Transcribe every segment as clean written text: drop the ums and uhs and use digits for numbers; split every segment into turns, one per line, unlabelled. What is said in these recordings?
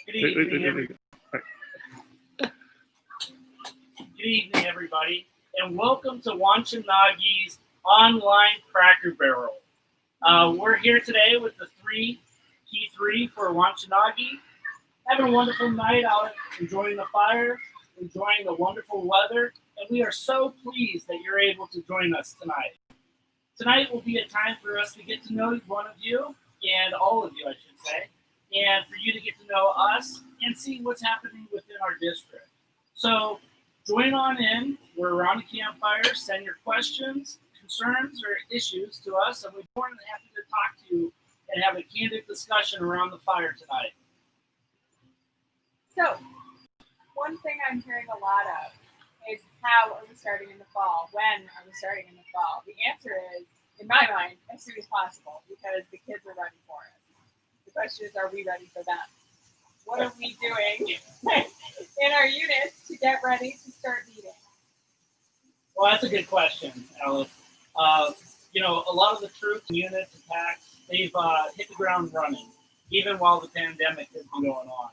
Good evening, everybody, and welcome to Wanchanagi's online Cracker Barrel. We're here today with the key three for Wanchanagi, having a wonderful night out, enjoying the fire, enjoying the wonderful weather, and we are so pleased that you're able to join us tonight. Tonight will be a time for us to get to know one of you, and all of you, I should say, and for you to get to know us and see what's happening within our district. So join on in. We're around the campfire. Send your questions, concerns, or issues to us, and we're more than happy to talk to you and have a candid discussion around the fire tonight.
So, one thing I'm hearing a lot of is how are we starting in the fall? When are we starting in the fall? The answer is, in my mind, as soon as possible, because the kids are ready for it. The question is, are we ready for them? What are we doing in our units to get ready to start meeting?
Well, that's a good question, Alice. A lot of the troops, units, and packs, they've hit the ground running, even while the pandemic has been going on.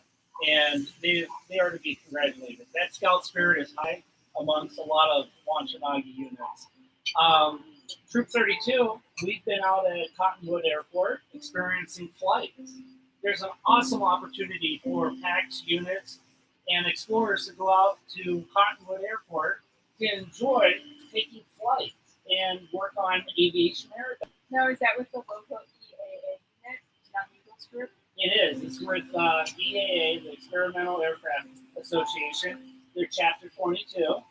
And they are to be congratulated. That scout spirit is high amongst a lot of Wanchanagi units. Troop 32, we've been out at Cottonwood Airport experiencing flights. There's an awesome opportunity for PAX units and explorers to go out to Cottonwood Airport to enjoy taking flights and work on aviation maritime.
Now, is that with the local EAA unit, not Eagles Group?
It is. It's with EAA, the Experimental Aircraft Association. They're Chapter 22.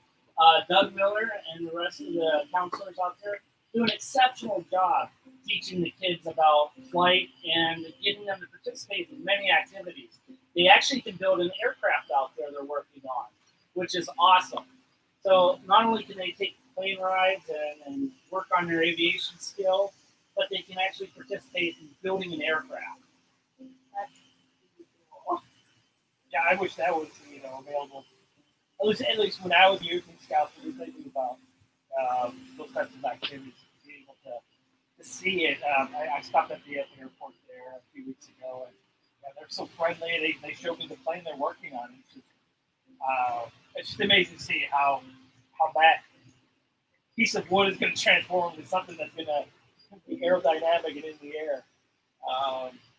Doug Miller and the rest of the counselors out there do an exceptional job teaching the kids about flight and getting them to participate in many activities. They actually can build an aircraft out there they're working on, which is awesome. So not only can they take plane rides and work on their aviation skills, but they can actually participate in building an aircraft.
That's cool.
Yeah, I wish that was available. At least when I was using Scouts, we were thinking about those types of activities, to be able to see it. I stopped at the airport there a few weeks ago, and they're so friendly. They showed me the plane they're working on. It's just amazing to see how that piece of wood is going to transform into something that's going to be aerodynamic and in the air.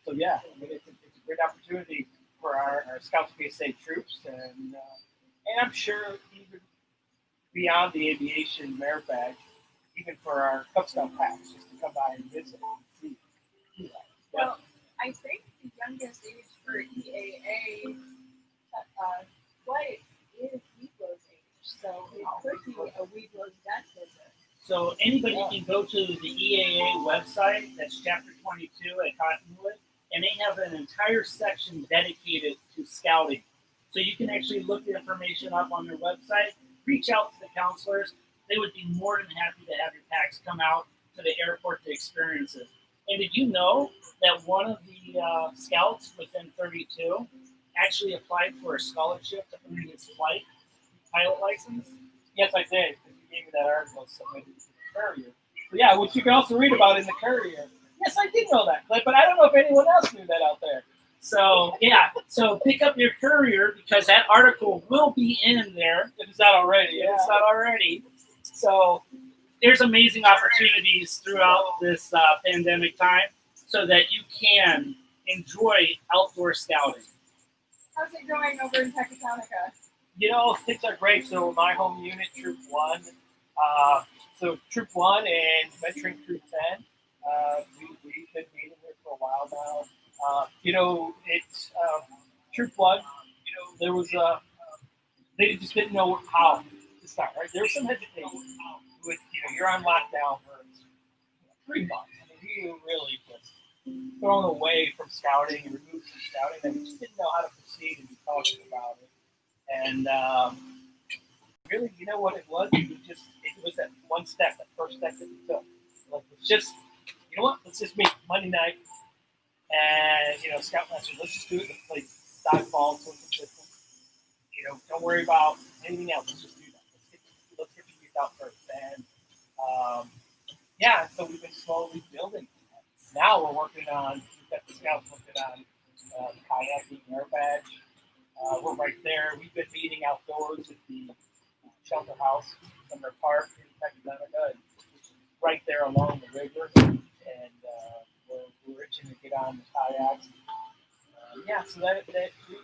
It's a great opportunity for our Scouts PSA troops, and I'm sure even beyond the aviation merit badge, even for our Cub Scout packs, just to come by and visit and see.
Well, I think the youngest age for EAA flight is Weeblo's age, so it could be a Weeblo's death visit.
So anybody can go to the EAA website, that's Chapter 22 at Cottonwood, and they have an entire section dedicated to scouting. So you can actually look the information up on their website, reach out to the counselors. They would be more than happy to have your packs come out to the airport to experience it. And did you know that one of the scouts within 32 actually applied for a scholarship to earn his pilot license?
Yes, I did. You gave me that article submitted to the Courier. But yeah, which you can also read about in the Courier. Yes, I did know that, but I don't know if anyone else knew that out there.
So pick up your Courier because that article will be in there
if it's not already.
If it's not already. So there's amazing opportunities throughout this pandemic time so that you can enjoy outdoor scouting.
How's it going over in Pecatonica?
Things are great. So my home unit, Troop 1. So Troop 1 and venturing Troop 10. We've been meeting here for a while now. It's Troop 1. There was they just didn't know how to start. Right, there was some hesitation. With you're on lockdown for 3 months. You really just thrown away from scouting and removed from scouting, and we just didn't know how to proceed and be talking about it. And really, what it was? It was that one step, that first step that we took. Like, it's just, let's just meet Monday night. And, Scoutmaster, let's just do it. Let's play dodgeball, social distance. Don't worry about anything else. Let's just do that. Let's get the youth out first. And, so we've been slowly building. Now we're working on, we've got the Scouts working on kayaking air badge. We're right there. We've been meeting outdoors at the shelter house in the park in Texarkana, right there along the river, and we're itching to get on the kayaks. Yeah, so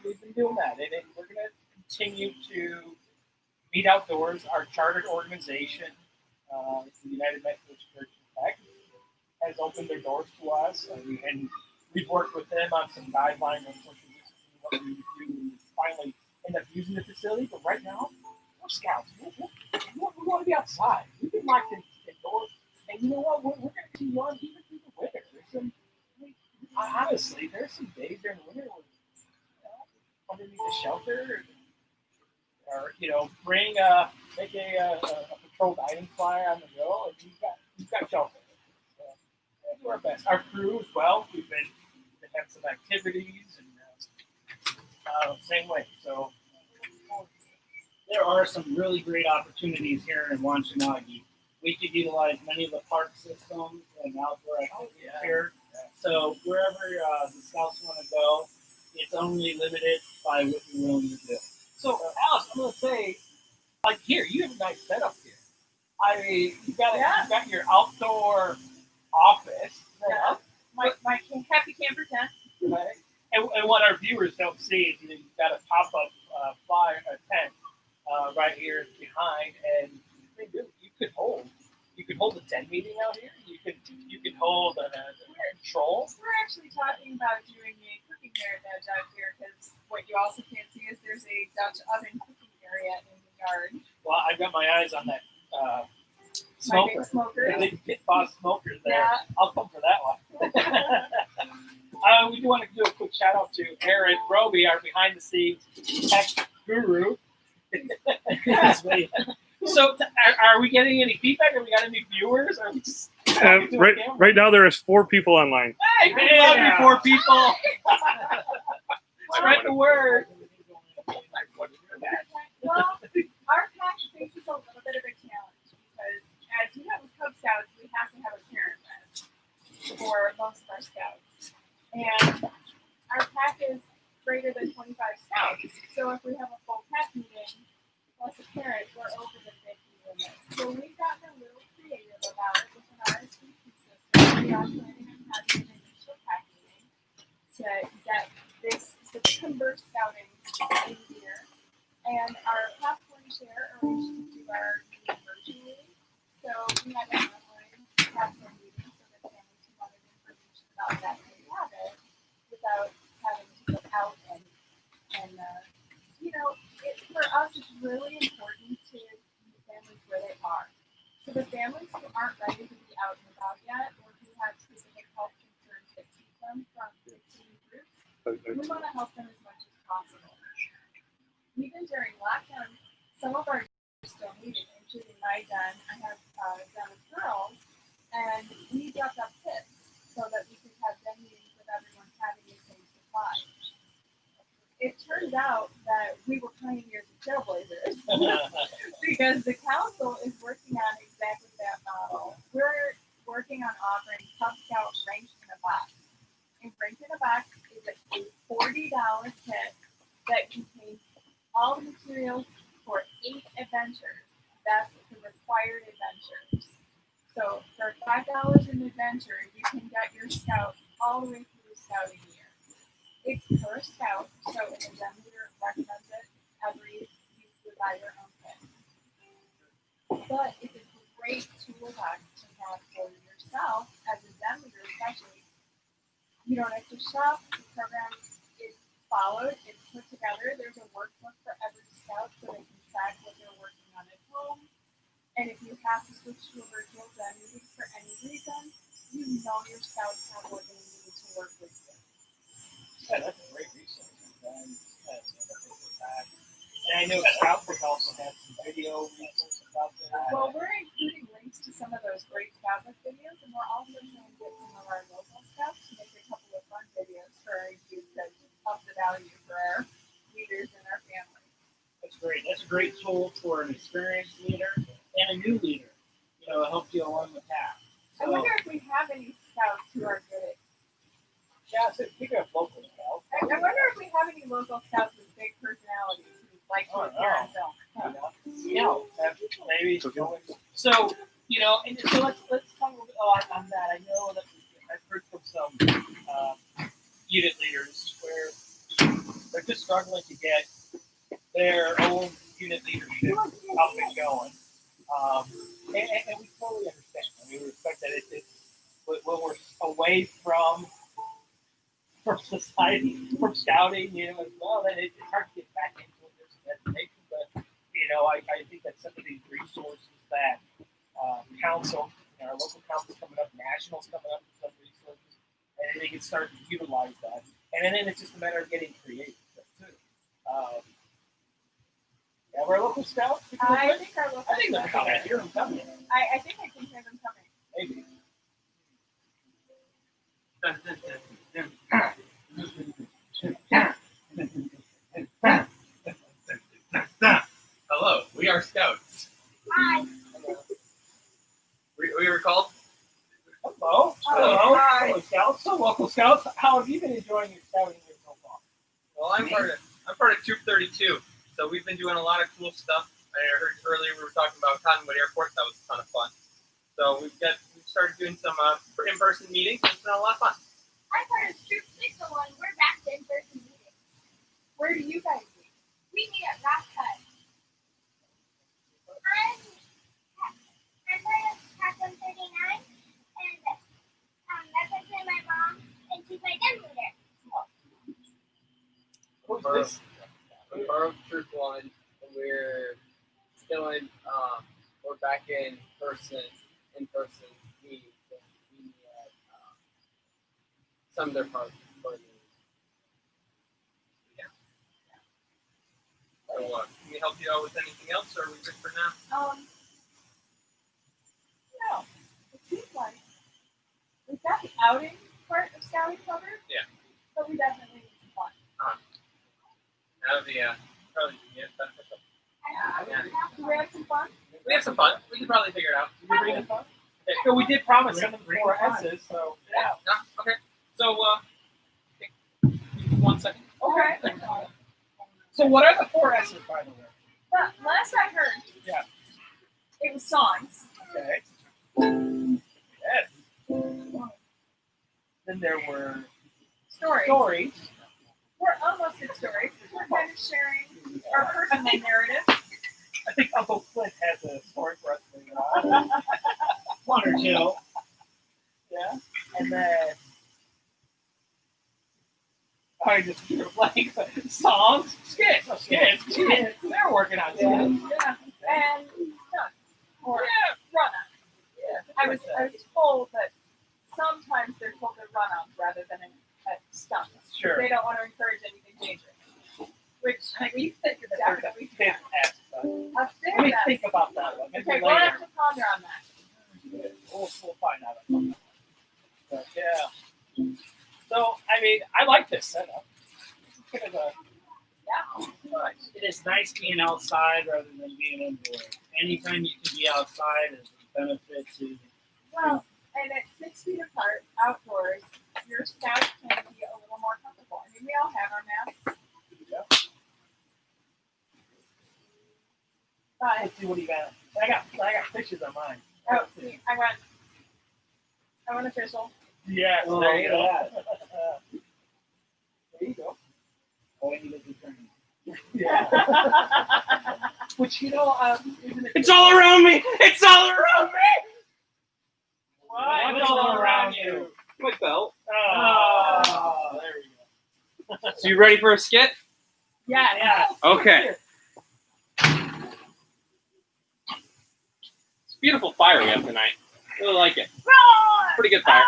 we've been doing that, and we're going to continue to meet outdoors. Our chartered organization, the United Methodist Church in Tech, has opened their doors to us, and we've worked with them on some guidelines on social distancing, what we do. We finally end up using the facility, but right now, we're scouts. We want to be outside. We've been locked indoors, and you know what? We're going to continue on even through the winter. Honestly, there's some days during the winter where underneath the shelter, or make a patrol dining flyer on the grill, and you've got shelter. So we'll do our best. Our crew as well. We've had some activities, and same way. So
There are some really great opportunities here in Wanchanagi. We could utilize many of the park systems and outdoor activities here. So wherever the scouts want to go, it's only limited by what you're willing to do.
So Alice, I'm gonna say, like here, you have a nice setup here. I mean, you've got your outdoor office.
Yeah. My happy camper tent.
Right? And what our viewers don't see is you've got a pop-up tent right here behind, and you could hold a tent meeting out here. You could hold a control.
We're actually talking about doing a cooking area out here, because what you also can't see is there's a Dutch oven cooking area in the yard.
Well, I've got my eyes on that
My big
smoker.
smoker.
The big Pit Boss smokers there.
Yeah.
I'll come for that one. We do want to do a quick shout out to Aaron Roby, our behind the scenes tech guru. So, are we getting any feedback? Have we got any viewers? Are we just
right now there is 4 people online.
Hey, we love you 4 people. Spread the word.
Well, our pack faces a little bit of a challenge, because as you know with Cub Scouts, we have to have a parent badge for most of our scouts. And our pack is greater than 25 scouts. So if we have a full pack meeting plus a parent, we're over the 50 limit. So we've gotten a little creative about it with an RSVP system. We are planning on having an initial pack meeting to get this September scouting in here. And our popcorn share arranged to do our meeting virtually. So we had an online popcorn meeting so that families who wanted information about that could have it without having to go out and for us, it's really important to meet families where they are. So the families who aren't ready to be out and about yet, or who have specific health concerns that keep them from mixing groups, we want to help them as much as possible. Even during lockdown, some of our are still needed, including my den. I have den with girls, and we dropped off kits so that we could have den meetings with everyone having the same supplies. It turns out that we were pioneers and trailblazers because the council is working on exactly that model. We're working on offering Cub Scout Ranked in a Box. And Ranked in a Box is a $40 kit that contains all the materials for 8 adventures. That's the required adventures. So for $5 an adventure, you can get your scout all the way through the scouting year. It's per scout, so an exam leader recommends it every you would buy your own kit. But it's a great toolbox to have for yourself as a exam leader, especially. You don't have to shop. The program is followed. It's put together. There's a workbook for every scout so they can track what they're working on at home. And if you have to switch to a virtual exam meeting for any reason, you know your scouts have what they need to work with you.
Yeah, that's a great resource. And I know Scoutbook also has some video resources about that.
Well, we're including links to some of those great Scoutbook videos, and we're also trying to get some of our local scouts to make a couple of fun videos for our youth that up the value for our leaders and our families.
That's great. That's a great tool for an experienced leader and a new leader. Help you along the path. So,
I wonder if we have any scouts who are good at.
Yeah, so speaking of local scouts,
local scouts with big personalities who like to appear on film.
Maybe. So, you know, and so let's talk a little bit on that. I know that I've heard from some unit leaders where they're just struggling to get their own unit leadership up and going. And we totally understand. I mean, we respect that it's when we're away from society, from scouting, you know, as well, then it's hard to get back into this destination. But, you know, I think that some of these resources that council, our local council coming up, nationals coming up with some resources, and they can start to utilize that. And then it's just a matter of getting creative too. Have our local scouts?
I think our local
I think they're coming. I hear them coming.
I think I can hear them coming.
Maybe.
Hello, we are scouts.
Hi.
We were called.
Hello.
Oh, hi.
Hello, scouts. So, local scouts, how have you been enjoying your scouting year so far?
Well, I'm part of Troop 32. So we've been doing a lot of cool stuff. I heard earlier we were talking about Cottonwood Airport. That was a ton of fun. So we've started doing some in-person meetings. It's been a lot of fun.
I'm part of Troop 601. We're back to in-person meetings.
Where do you guys meet?
We meet at Rock Cut. I'm part of Pack 139, and that's actually my mom, and she's my den leader.
Who's
We're
this?
part of Troop 1, and we're still in, we're back in person meetings, and we meet at some of their parts.
So, can we help you out with anything else, or are we good for now?
No. It seems like we've got the outing part of scouting covered.
Yeah.
But we definitely need some fun.
That would be probably beneficial.
Do we have some fun?
We have some fun. We can probably figure it out.
Did you bring the phone? Okay. So we did promise some of the
Bring
4
the phone.
S's, so
Yeah. No? Okay. So, okay. 1 second.
Okay.
So what are the 4 S's, by the way?
But last I heard,
Yeah.
it was songs.
Okay. Yes. Then there were
Stories.
stories.
We're almost at stories. We're kind of sharing our personal narrative.
I think Uncle Clint has a story for us later on.
One or two.
Yeah. And then I just like songs, skits. They're working on skits.
Yeah. And stunts. Or run-ons.
Yeah.
I was told that sometimes they're told they're run-ons rather than stunts.
Sure.
They don't want to encourage anything dangerous. Which we think is definitely
Fifth
fair.
S, but
A
let me
fair
think
test.
about that one. Maybe
Okay, we'll
later.
have to ponder on that.
We'll find out. But yeah. So I mean, I like this setup. It's kind of a
Yeah.
It is nice being outside rather than being indoors. Anytime you can be outside is a benefit to.
Well, and at 6 feet apart, outdoors, your scouts can be a little more comfortable. I mean, we all have our masks. But,
let's see what do you got. I got pictures on mine.
oh, see, I went official.
Yeah,
Oh,
there you go.
yeah.
There you go.
Oh, I need a good turn.
Yeah. Which isn't it?
It's all around me. It's all around me.
What?
What's all around you?
My belt.
Oh, there we go.
So you ready for a skit?
Yeah.
Yeah.
Okay. It's a beautiful fire we have tonight. Really like it. Pretty good fire.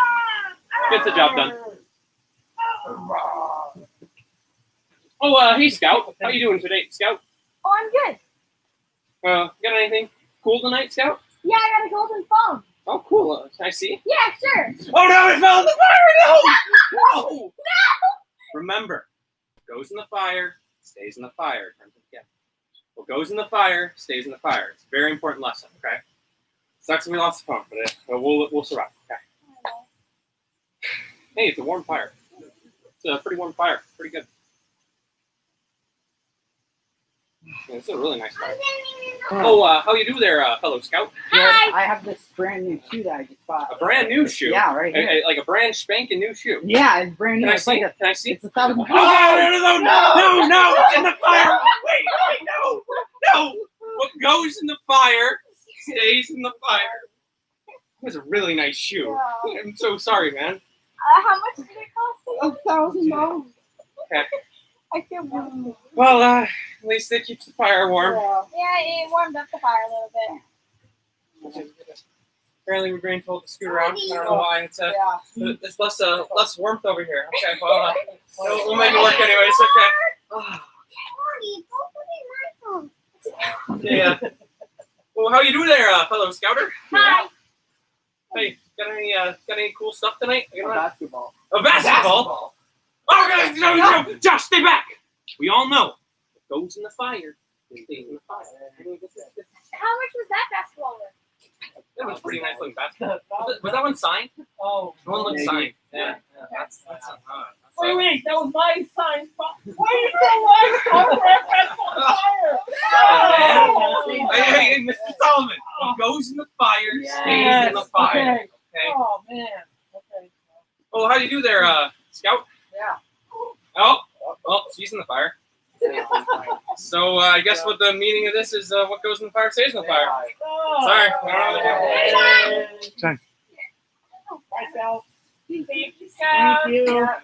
Gets the job done. Oh, hey, Scout. How you doing today, Scout?
Oh, I'm good.
Got anything cool tonight, Scout?
Yeah, I got a golden phone.
Oh, cool. Can I see?
Yeah, sure.
Oh, no, it fell in the fire! No! No! Remember, goes in the fire, stays in the fire. What goes in the fire, stays in the fire. It's a very important lesson, okay? Sucks that we lost the phone, but we'll survive, okay? Hey, it's a warm fire. It's a pretty warm fire. Pretty good. This is a really nice fire.
Hi.
Oh, how you do there, fellow scout?
I have this brand new shoe that I just bought.
A brand new shoe?
Yeah, right here.
Like a brand spanking new shoe.
Yeah, it's brand new.
Can I
It's
see?
like
Can I see?
it's $1,000.
Oh, no! It's in the fire! Wait, no! What goes in the fire stays in the fire. That was a really nice shoe.
Yeah.
I'm so sorry, man.
How much did it cost?
$1,000.
Okay.
I feel warm.
Well, at least it keeps the fire warm.
Yeah.
Yeah, it warmed up the fire a little bit.
Apparently, we're being told to scoot around. I don't know why. It's
Yeah.
it's less warmth over here. Okay, well, we'll make it work anyways. Okay.
Daddy, go put in my phone.
Yeah. Well, how you doing there, fellow scouter?
Hi.
Hey, got any cool stuff tonight?
Basketball.
A basketball? Oh, no, Josh, stay back. We all know it goes in the fire. Stays in the fire.
How much was that basketball worth?
That was pretty nice looking basketball. Was that one signed?
Oh,
The one looked
Maybe.
signed. Yeah. That's
wait, that was my sign. Why do you throw my autograph on fire?
Oh, Hey, Mr. Solomon. What goes in the fire stays in the fire.
Okay.
Okay.
Oh man. Okay.
Oh, how do you do there, Scout?
Yeah.
Oh, she's in the fire. So I guess what the meaning of this is, what goes in the fire stays in the fire. Sorry.
Sorry.
Bye, Sal.
Thank you, Scout.
Thank you.
Yeah.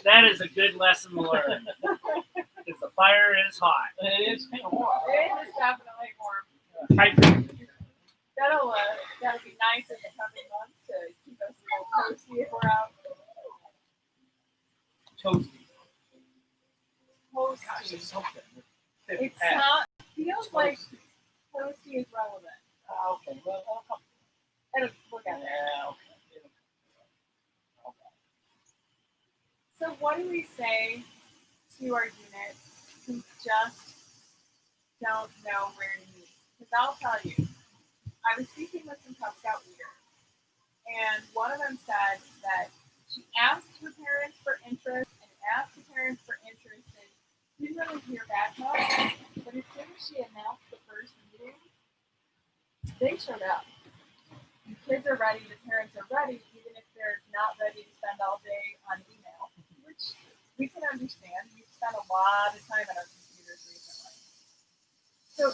That is a good lesson learned. Because the fire is hot.
It is kind of warm.
It is definitely warm. That'll be nice in the coming months to keep us a little toasty if we're out.
Toasty.
Toasty.
Gosh, it's something.
It's not. Feels like toasty is relevant.
Okay. Well,
It'll look at it.
yeah. Okay.
So what do we say to our units who just don't know where to meet? Because I'll tell you, I was speaking with some Cub Scout leaders, and one of them said that she asked her parents for interest and asked the parents for interest, and didn't really hear back much. But as soon as she announced the first meeting, they showed up. The kids are ready, the parents are ready, even if they're not ready to spend all day on email, which we can understand. We've spent a lot of time on our computers recently. So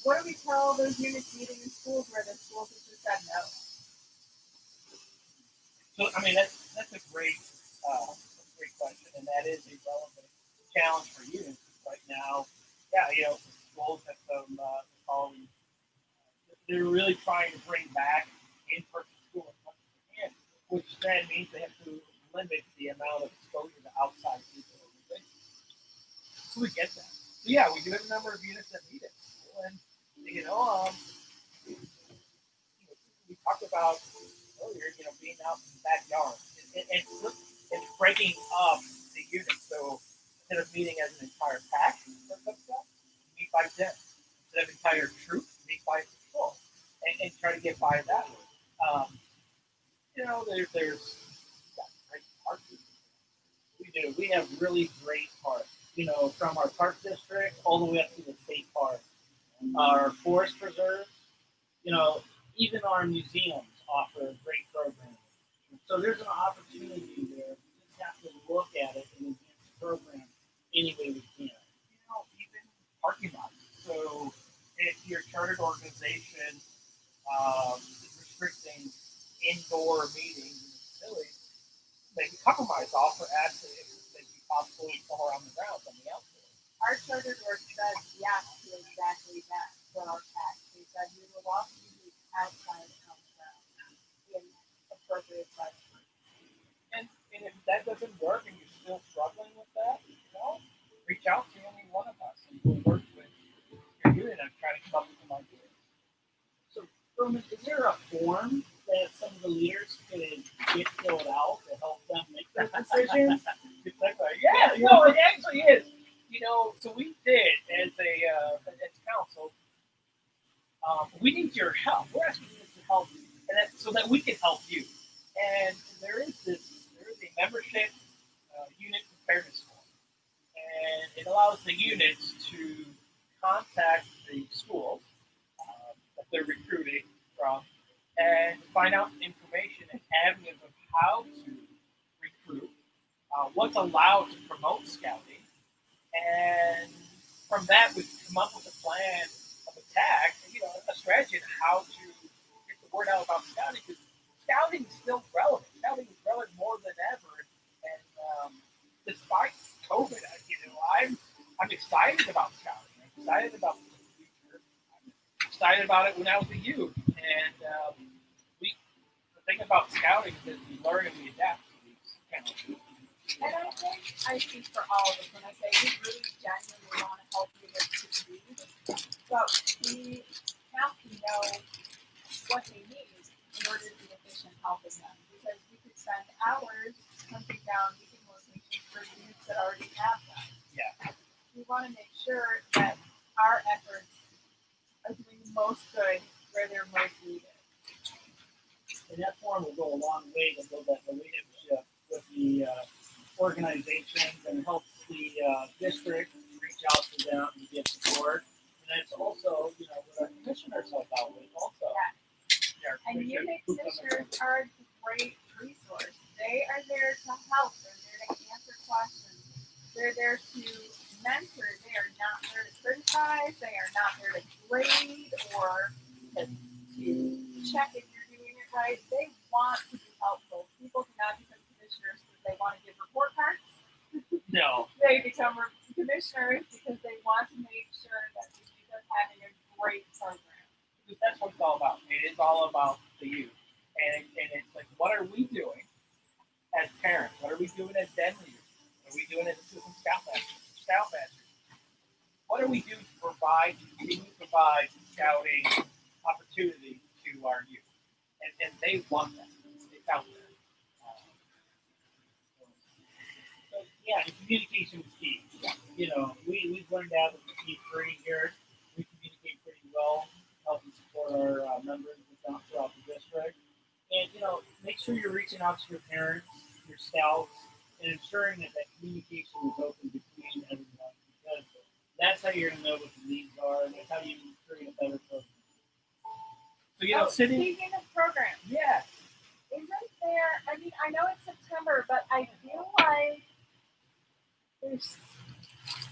what do we tell those units meeting in schools where the schools have just said no?
So, I mean, that's a great question, and that is a relevant challenge for units right now. Yeah, schools have some they're really trying to bring back in-person school as much as they can, which then means they have to limit the amount of exposure to outside people. So we get that. So yeah, we do have a number of units that meet at school, and we talked about earlier, being out in the backyard and breaking up the unit. So instead of meeting as an entire pack, meet by 10. Instead of entire troop, meet by patrol, and try to get by that way. There's great parks. We do. We have really great parks. From our park district all the way up to the state park, our forest preserves. Even our museums offer great programming. So there's an opportunity there. We just have to look at it and enhance the program any way we can. Even parking lots. So if your chartered organization is restricting indoor meetings in the facility, they can compromise, offer actually if they can possibly come around the grounds on the outdoor.
Our chartered org said yes to exactly that for our pack. They said we will welcome you outside on the ground in appropriate size.
And if that doesn't work and you're still struggling with that, reach out to any one of us and we'll work with your unit and try to come up with some ideas.
So, Roman, is there a form that some of the leaders could get filled out to help them make those decisions?
Yeah, it actually is. So we did as council. We need your help. We're asking you to help, so that we can help you. And there is a membership unit preparedness form, and it allows the units to contact the schools that they're recruiting from and find out information and avenues of how to recruit, what's allowed to promote scouting, and from that we come up with a plan of attack, a strategy on how to get the word out about scouting, because scouting is still relevant. Scouting is relevant more than ever, and despite COVID, I'm excited about scouting. I'm excited about the future. I'm excited about it when I was a youth, and the thing about scouting is that we learn and we adapt to these kind of things.
And I think I speak for all of us when I say we really genuinely want to help you with succeed, but we have to know what they need in order to be efficient helping them. Because we could spend hours hunting down meeting locations for units that already have them.
Yeah.
We want to make sure that our efforts are doing the most good where they're most needed.
And that form will go a long way to build that relationship with the organizations and helps the district reach out to them and get support. And it's also, what our commissioners help out with also.
Yeah. And unit commissioners are a great resource. They are there to help. They're there to answer questions. They're there to mentor. They are not there to criticize. They are not there to grade or to check if you're doing it right. They want to be helpful. People do not become commissioners because they want to give report cards.
No.
They become commissioners because they want to make sure that we end up having a great program.
Because that's what it's all about. It is all about the youth. And it's like, what are we doing as parents? What are we doing as den leaders? What are we doing as assistant scoutmasters? What are we doing to continue to provide scouting opportunity to our youth? And they want that. It's out there.
So, yeah, and communication is key. We've learned that with the T3 here. We communicate pretty well, helping support our members throughout the district. And, make sure you're reaching out to your parents, your scouts, and ensuring that communication is open between everyone, because that's how you're going to know what the needs are, and that's how you can create a better program.
So,
Speaking of programs,
yes.
isn't there, I know it's September, but I feel like there's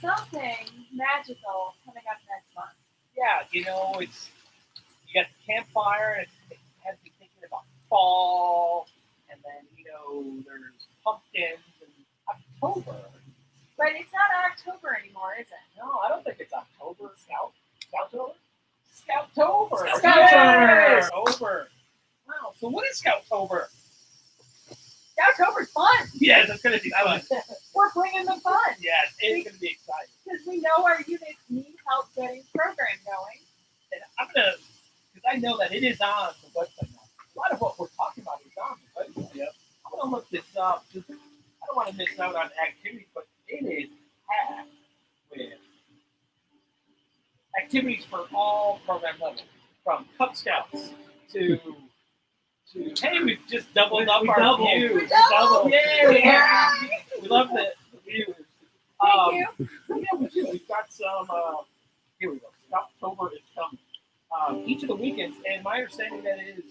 something magical coming up next month.
Yeah, it's you got the campfire, and it has me thinking about fall, and then there's pumpkins in October.
But it's not October anymore, is it?
No, I don't think it's October. Scouttober. Scouttober.
Yes!
October. Wow. So what is Scouttober?
October's fun.
Yes, it's gonna be fun.
We're bringing the fun.
Yes, it's gonna be exciting.
Because we know our units need help getting the program going.
And because I know that it is on the website now. A lot of what we're talking about is on the website. Yep. I'm gonna look this up. I don't want to miss out on activities, but it is packed with activities for all program levels, from Cub Scouts to hey, we've just doubled up our views.
We doubled.
Yeah. We love the views.
Thank you.
Yeah, we do. We've got some. Here we go. October is coming. Each of the weekends, and my understanding that is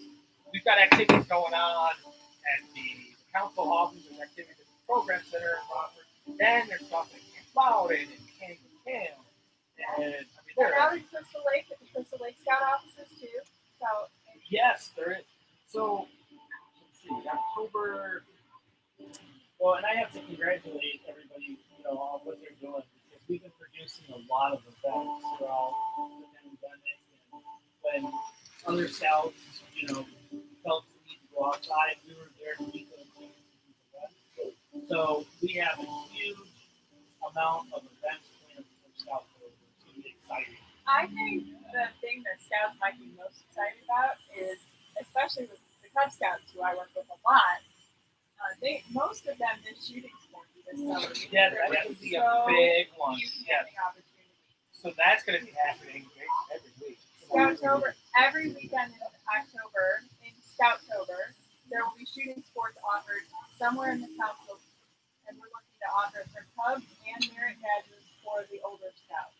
we've got activities going on at the council office and activities at the program center in Rockford. Then there's stuff at Camp Loudon and Camp Camp. And
We're out in Crystal Lake at the Crystal Lake Scout offices too. So
yes, there is. So let's see, October.
Well, and I have to congratulate everybody, on what they're doing, because we've been producing a lot of events throughout the pandemic, and when other scouts, felt the need to go outside, we were there to meet those these events. So we have a huge amount of events planned for Scout Tour. It's going to be exciting.
I think the thing that Scouts might be most excited about is, especially with the Cub Scouts, who I work with a lot, most of them did shooting sports this summer.
Yeah, that would be a big one. Yes. So that's going to be happening every week.
Scouttober, every weekend in October, in Scouttober, there will be shooting sports offered somewhere in the council, and we're looking to offer it for Cubs and Merit Badges for the older scouts?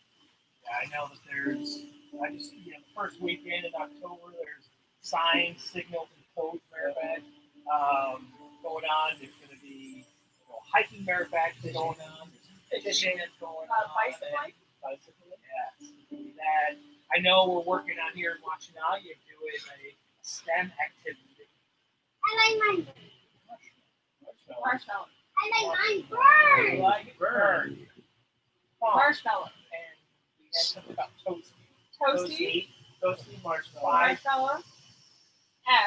Yeah, I know that there's, the first weekend in October, there's signs, signals, and codes bareback going on. There's going to be hiking bareback going on. There's fishing that's going on.
Bicycling?
Bicycling, yeah. That I know we're working on here in Wanchanagi doing a STEM activity.
I like mine.
Marshmallow.
I like mine
We
bird.
like bird.
Marshmallow.
And we had something about toasty.
Toasty.
Toasty marshmallow.
Marshmallow.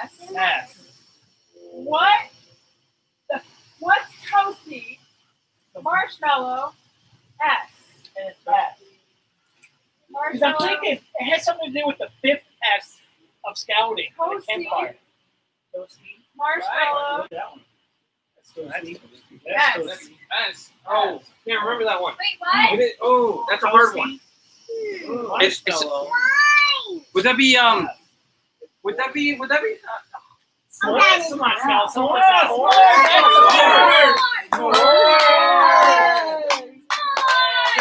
S.
S.
What's toasty? Marshmallow. S.
And it's S. Because I'm
Marshmallow.
thinking it has something to do with the fifth S of scouting. The
Toasty.
campfire. Toasty.
Marshmallow.
Right, that one. That's toasty.
Yes.
That's toasty.
S. Oh, can't remember that one.
Wait, what?
Oh, that's a hard one. It's-
Marshmallow.
Why?
Would that be Would that be?
Okay.
Come on, Scout. Someone
Yes.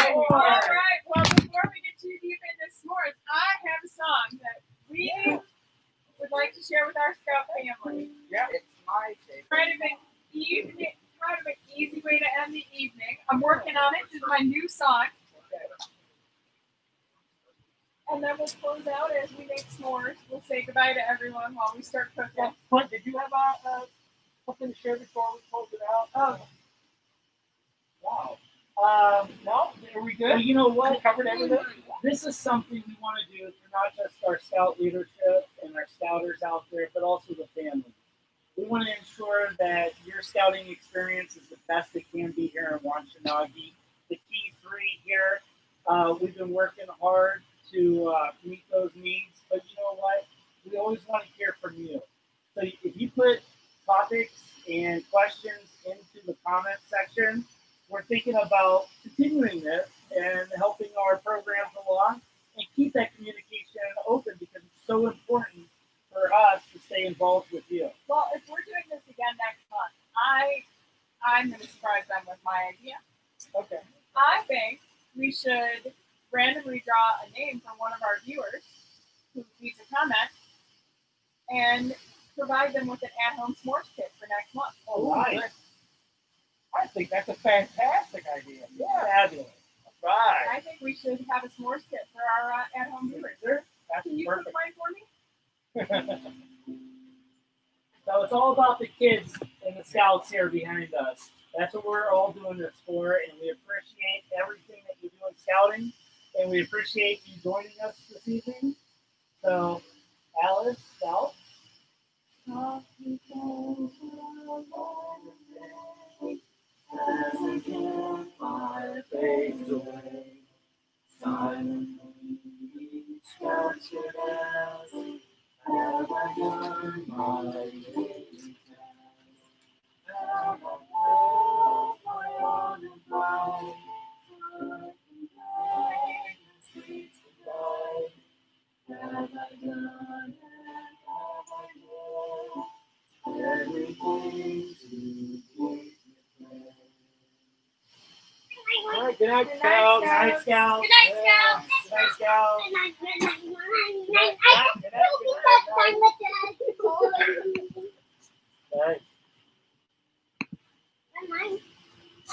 All right. Well, before we get too deep into s'mores, I have a song that we would like to share with our scout family.
It's my favorite.
Kind of an easy way to end the evening. I'm working on it. This is my new song. And then we'll close out as we make s'mores. We'll say goodbye to everyone while we start cooking.
Clint, did you have something to share before we close it out?
Oh,
Wow. No? Are we good?
Well, you know what?
We covered everything?
This is something we want to do for not just our scout leadership and our scouters out there, but also the family. We want to ensure that your scouting experience is the best it can be here in Wanchanagi. The key three here, we've been working hard to meet those needs, but you know what? We always want to hear from you. So if you put topics and questions into the comment section, we're thinking about continuing this and helping our programs along and keep that communication open because it's so important for us to stay involved with you.
well, if we're doing this again next month, I'm going to surprise them with my idea.
Okay.
I think we should randomly draw a name from one of our viewers who leaves a comment and provide them with an at-home s'mores kit for next month.
All right. I think that's a fantastic idea.
Yeah. Fabulous.
Right.
I think we should have a s'mores kit for our at-home viewers.
That's
Can you cook
perfect.
mine for me?
So it's all about the kids and the scouts here behind us. That's what we're all doing this for, and we appreciate everything that you do in scouting, and we appreciate you joining us this evening. So, Alice, Scout.
As the campfire fades away, silently each captured as have I done my daily task? Have I filled my honor bright? Sweet goodbye. Have I done and have I done everything to keep me clear?
All right, good night,
Good night,
Scout.
Scout.
Night, Scout.
Good night, Scout.
Good night, Scout.
Good night, good night, good night. I can still be done with it.
All right.
Good night.